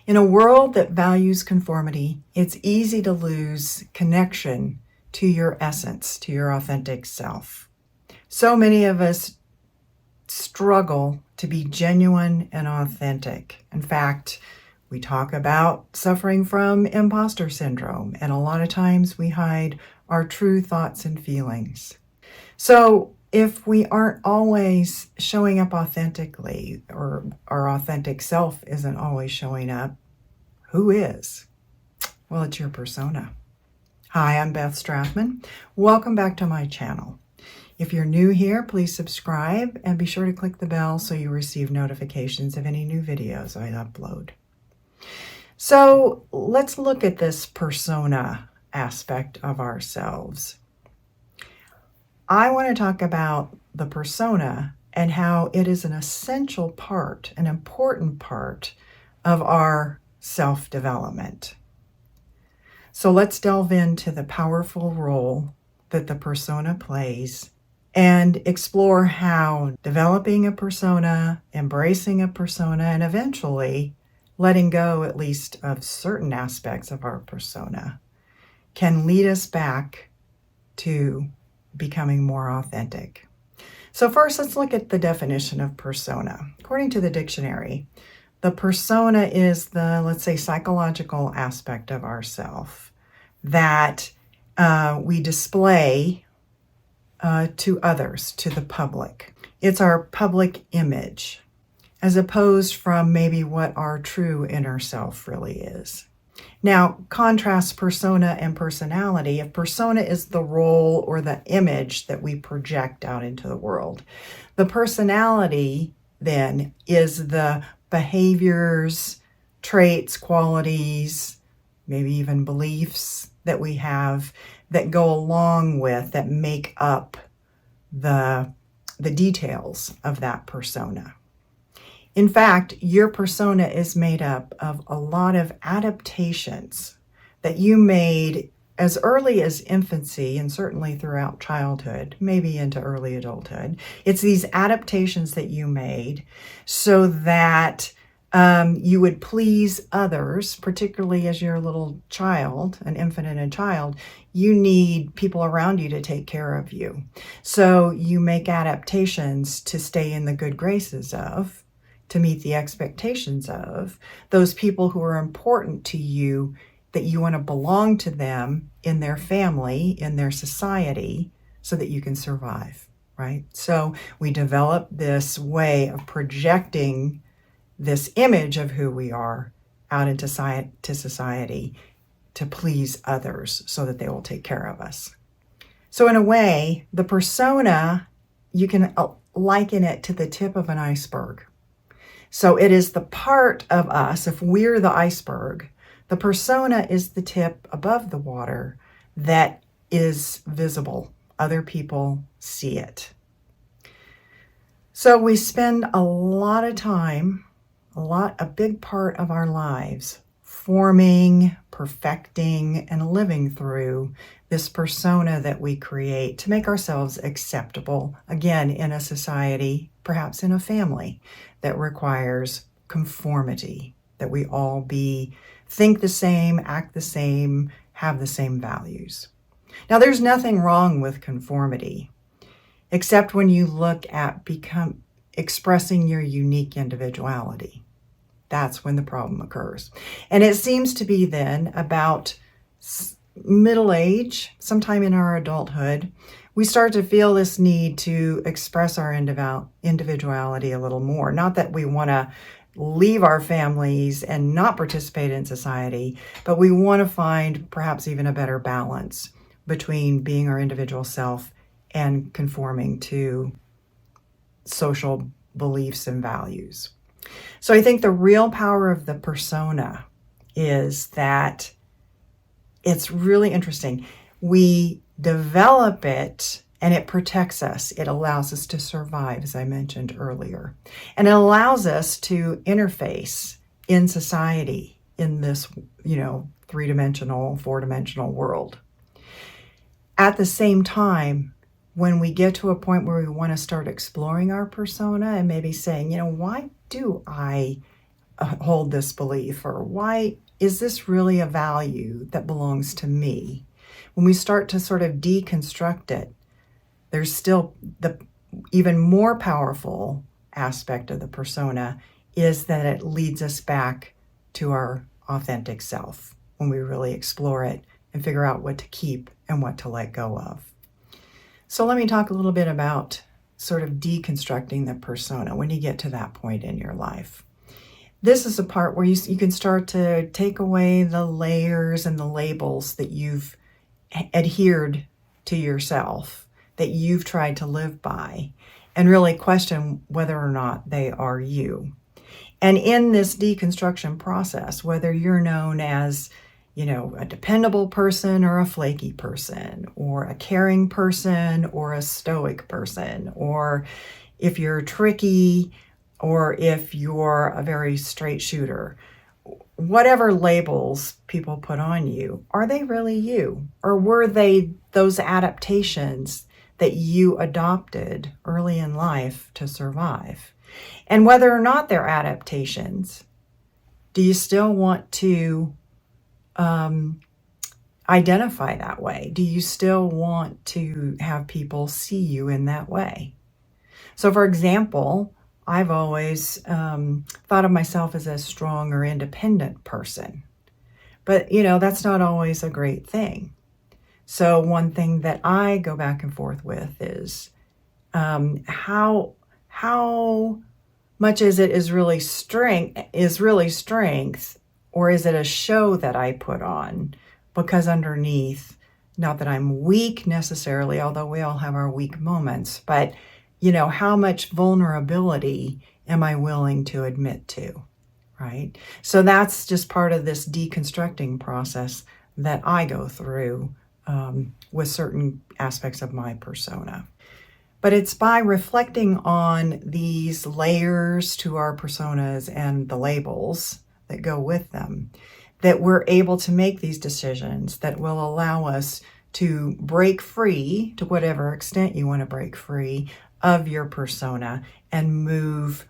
In a world that values conformity, it's easy to lose connection to your essence, to your authentic self. So many of us struggle to be genuine and authentic. In fact, we talk about suffering from imposter syndrome, and a lot of times we hide our true thoughts and feelings. So if we aren't always showing up authentically, or our authentic self isn't always showing up, who is? Well, it's your persona. Hi, I'm Beth Strathman. Welcome back to my channel. If you're new here, please subscribe and be sure to click the bell so you receive notifications of any new videos I upload. So let's look at this persona aspect of ourselves. I want to talk about the persona and how it is an essential part, an important part of our self-development. So let's delve into the powerful role that the persona plays and explore how developing a persona, embracing a persona, and eventually letting go at least of certain aspects of our persona can lead us back to becoming more authentic. So first, let's look at the definition of persona. According to the dictionary, the persona is the, let's say, psychological aspect of ourself that we display to others, to the public. It's our public image, as opposed from maybe what our true inner self really is. Now, contrast persona and personality. If persona is the role or the image that we project out into the world, the personality then is the behaviors, traits, qualities, maybe even beliefs that we have that go along with, that make up the details of that persona. In fact, your persona is made up of a lot of adaptations that you made as early as infancy and certainly throughout childhood, maybe into early adulthood. It's these adaptations that you made so that you would please others, particularly as you're a little child, an infant and a child. You need people around you to take care of you. So you make adaptations to stay in the good graces of, to meet the expectations of those people who are important to you, that you want to belong to them in their family, in their society, so that you can survive, right? So we develop this way of projecting this image of who we are out into society to please others so that they will take care of us. So in a way, the persona, you can liken it to the tip of an iceberg. So it is the part of us, if we're the iceberg, the persona is the tip above the water that is visible. Other people see it. So we spend a lot of time, a big part of our lives forming, perfecting, and living through this persona that we create to make ourselves acceptable, again, in a society, perhaps in a family, that requires conformity, that we all think the same, act the same, have the same values. Now, there's nothing wrong with conformity, except when you look at expressing your unique individuality. That's when the problem occurs. And it seems to be then about middle age, sometime in our adulthood, we start to feel this need to express our individuality a little more. Not that we want to leave our families and not participate in society, but we want to find perhaps even a better balance between being our individual self and conforming to social beliefs and values. So I think the real power of the persona is that it's really interesting. We develop it and it protects us. It allows us to survive, as I mentioned earlier. And it allows us to interface in society in this, three-dimensional, four-dimensional world. At the same time, when we get to a point where we want to start exploring our persona and maybe saying, why do I hold this belief, or why is this really a value that belongs to me? When we start to sort of deconstruct it, there's still the even more powerful aspect of the persona is that it leads us back to our authentic self when we really explore it and figure out what to keep and what to let go of. So let me talk a little bit about sort of deconstructing the persona when you get to that point in your life. This is a part where you can start to take away the layers and the labels that you've adhered to yourself, that you've tried to live by, and really question whether or not they are you. And in this deconstruction process, whether you're known as, a dependable person or a flaky person, or a caring person or a stoic person, or if you're tricky, or if you're a very straight shooter, whatever labels people put on you, are they really you? Or were they those adaptations that you adopted early in life to survive? And whether or not they're adaptations, do you still want to identify that way? Do you still want to have people see you in that way? So, for example, I've always thought of myself as a strong or independent person. But, that's not always a great thing. So one thing that I go back and forth with is how much is really strength, or is it a show that I put on? Because underneath, not that I'm weak necessarily, although we all have our weak moments, but how much vulnerability am I willing to admit to, right? So that's just part of this deconstructing process that I go through with certain aspects of my persona. But it's by reflecting on these layers to our personas and the labels that go with them that we're able to make these decisions that will allow us to break free, to whatever extent you want to break free, of your persona and move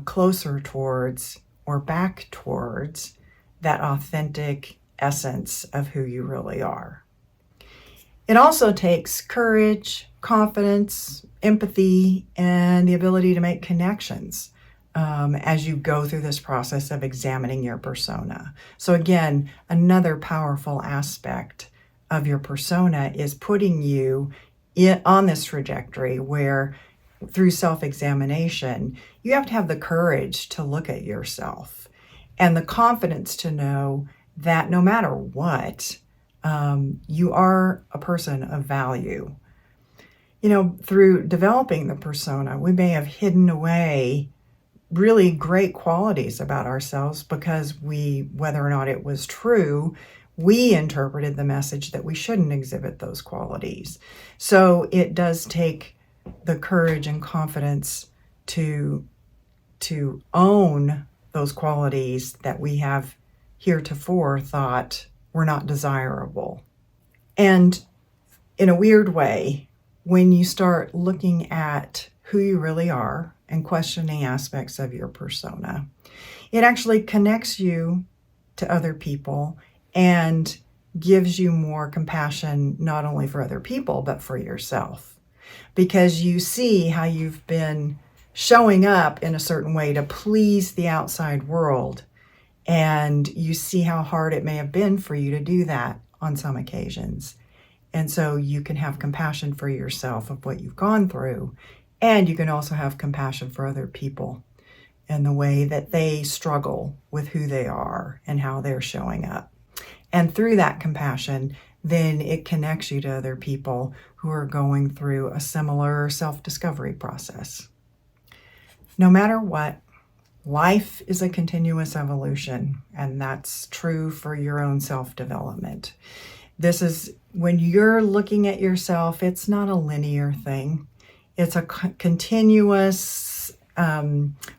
closer towards or back towards that authentic essence of who you really are. It also takes courage, confidence, empathy, and the ability to make connections as you go through this process of examining your persona. So again, another powerful aspect of your persona is putting you on this trajectory where through self-examination, you have to have the courage to look at yourself and the confidence to know that no matter what, you are a person of value. Through developing the persona, we may have hidden away really great qualities about ourselves because whether or not it was true, we interpreted the message that we shouldn't exhibit those qualities. So it does take the courage and confidence to own those qualities that we have heretofore thought were not desirable. And in a weird way, when you start looking at who you really are and questioning aspects of your persona, it actually connects you to other people and gives you more compassion, not only for other people, but for yourself. Because you see how you've been showing up in a certain way to please the outside world. And you see how hard it may have been for you to do that on some occasions. And so you can have compassion for yourself of what you've gone through. And you can also have compassion for other people and the way that they struggle with who they are and how they're showing up. And through that compassion, then it connects you to other people who are going through a similar self-discovery process. No matter what, life is a continuous evolution, and that's true for your own self-development. This is when you're looking at yourself, it's not a linear thing. It's a continuous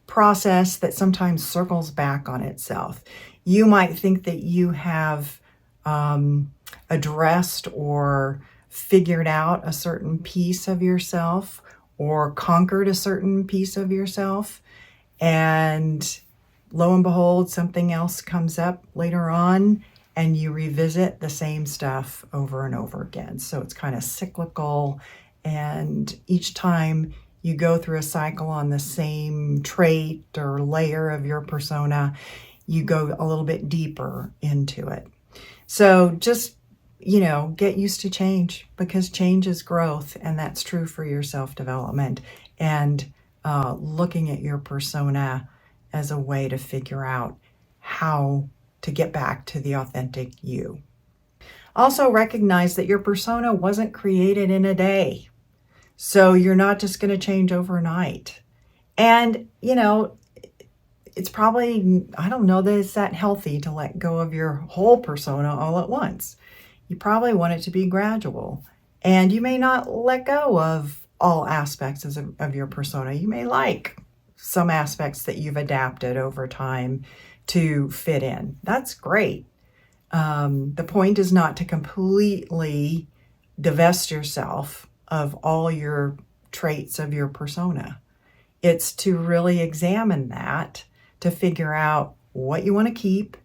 process that sometimes circles back on itself. You might think that you have addressed or figured out a certain piece of yourself or conquered a certain piece of yourself. And lo and behold, something else comes up later on and you revisit the same stuff over and over again. So it's kind of cyclical, and each time you go through a cycle on the same trait or layer of your persona, you go a little bit deeper into it. So just, get used to change, because change is growth, and that's true for your self-development. And looking at your persona as a way to figure out how to get back to the authentic you. Also recognize that your persona wasn't created in a day. So you're not just going to change overnight. And, it's probably, I don't know that it's that healthy to let go of your whole persona all at once. You probably want it to be gradual. And you may not let go of all aspects of your persona. You may like some aspects that you've adapted over time to fit in. That's great. The point is not to completely divest yourself of all your traits of your persona. It's to really examine that, to figure out what you want to keep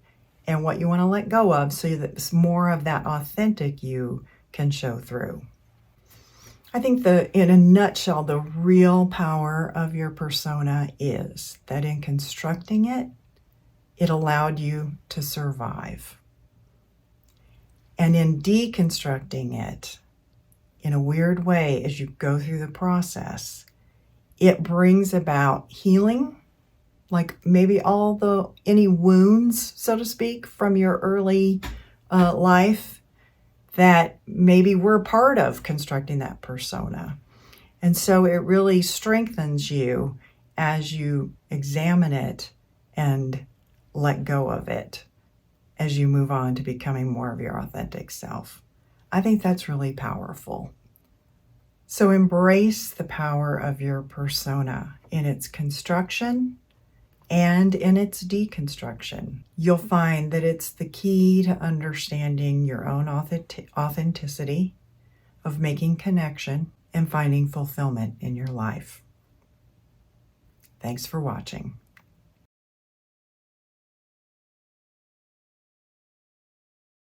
and what you want to let go of, so that more of that authentic you can show through. I think in a nutshell, the real power of your persona is that in constructing it, it allowed you to survive. And in deconstructing it, in a weird way, as you go through the process, it brings about healing, like maybe any wounds, so to speak, from your early life that maybe were part of constructing that persona. And so it really strengthens you as you examine it and let go of it as you move on to becoming more of your authentic self. I think that's really powerful. So embrace the power of your persona in its construction and in its deconstruction. You'll find that it's the key to understanding your own authenticity, of making connection, and finding fulfillment in your life. Thanks for watching.